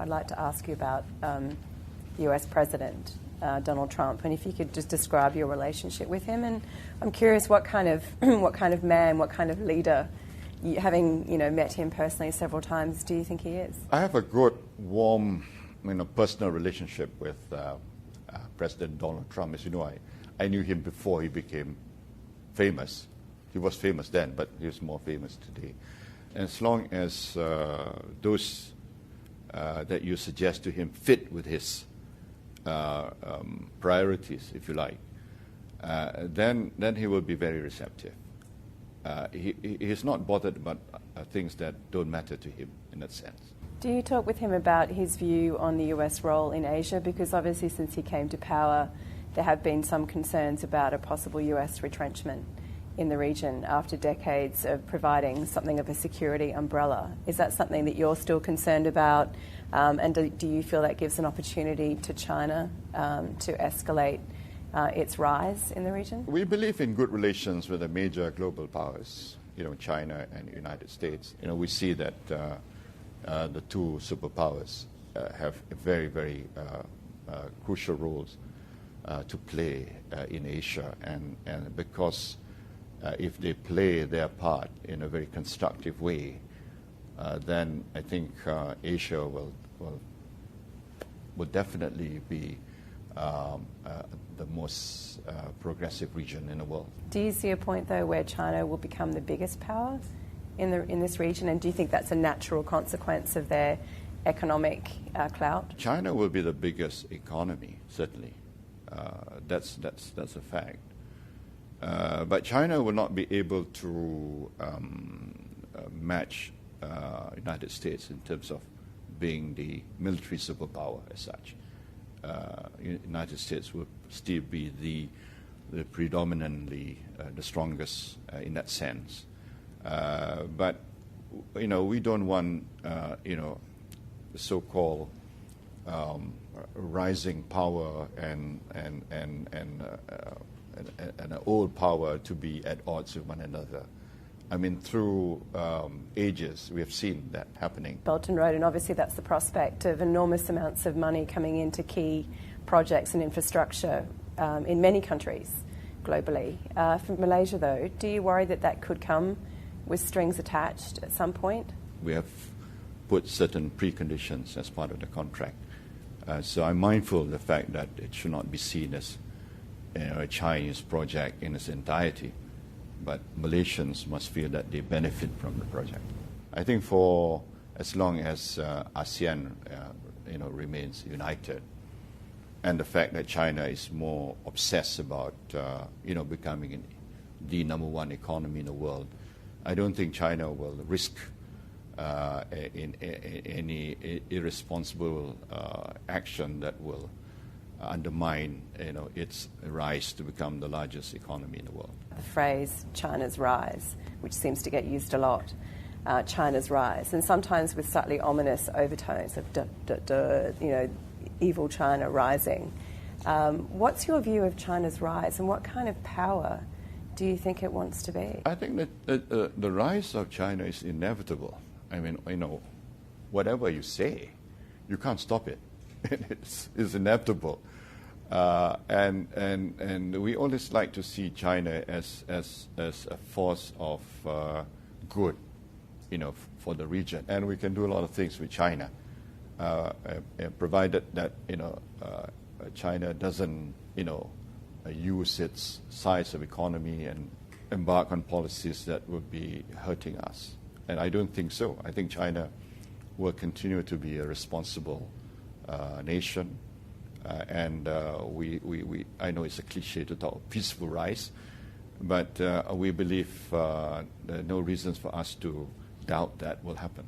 I'd like to ask you about the US President, Donald Trump, and if you could just describe your relationship with him. And I'm curious what kind of man, what kind of leader, having met him personally several times, do you think he is? I have a good, warm, personal relationship with President Donald Trump. As you know, I knew him before he became famous. He was famous then, but he is more famous today. And as long as those that you suggest to him fit with his priorities, if you like, then he will be very receptive. He is not bothered about things that don't matter to him in that sense. Do you talk with him about his view on the US role in Asia? Because obviously since he came to power, there have been some concerns about a possible US retrenchment in the region after decades of providing something of a security umbrella. Is that something that you're still concerned about? And do you feel that gives an opportunity to China to escalate its rise in the region? We believe in good relations with the major global powers, China and the United States. We see that the two superpowers have very, very crucial roles to play in Asia, and because if they play their part in a very constructive way, then I think Asia will definitely be the most progressive region in the world. Do you see a point, though, where China will become the biggest power in this region, and do you think that's a natural consequence of their economic clout? China will be the biggest economy, certainly. That's a fact. But China will not be able to match United States in terms of being the military superpower as such. United States will still be the predominantly the strongest in that sense. But we don't want the so-called rising power and an old power to be at odds with one another. I mean, through ages, we have seen that happening. Belt and Road, and obviously that's the prospect of enormous amounts of money coming into key projects and infrastructure in many countries globally. For Malaysia, though, do you worry that could come with strings attached at some point? We have put certain preconditions as part of the contract. So I'm mindful of the fact that it should not be seen as a Chinese project in its entirety, but Malaysians must feel that they benefit from the project. I think for as long as ASEAN remains united, and the fact that China is more obsessed about becoming the number one economy in the world, I don't think China will risk in any irresponsible action that will undermine its rise to become the largest economy in the world. The phrase China's rise, which seems to get used a lot, China's rise, and sometimes with slightly ominous overtones of evil China rising. What's your view of China's rise, and what kind of power do you think it wants to be? I think that the rise of China is inevitable. I mean, whatever you say, you can't stop it. It's inevitable. And we always like to see China as a force of good, for the region. And we can do a lot of things with China, provided that China doesn't use its size of economy and embark on policies that would be hurting us. And I don't think so. I think China will continue to be a responsible nation. And I know it's a cliche to talk peaceful rise, but we believe there are no reasons for us to doubt that will happen.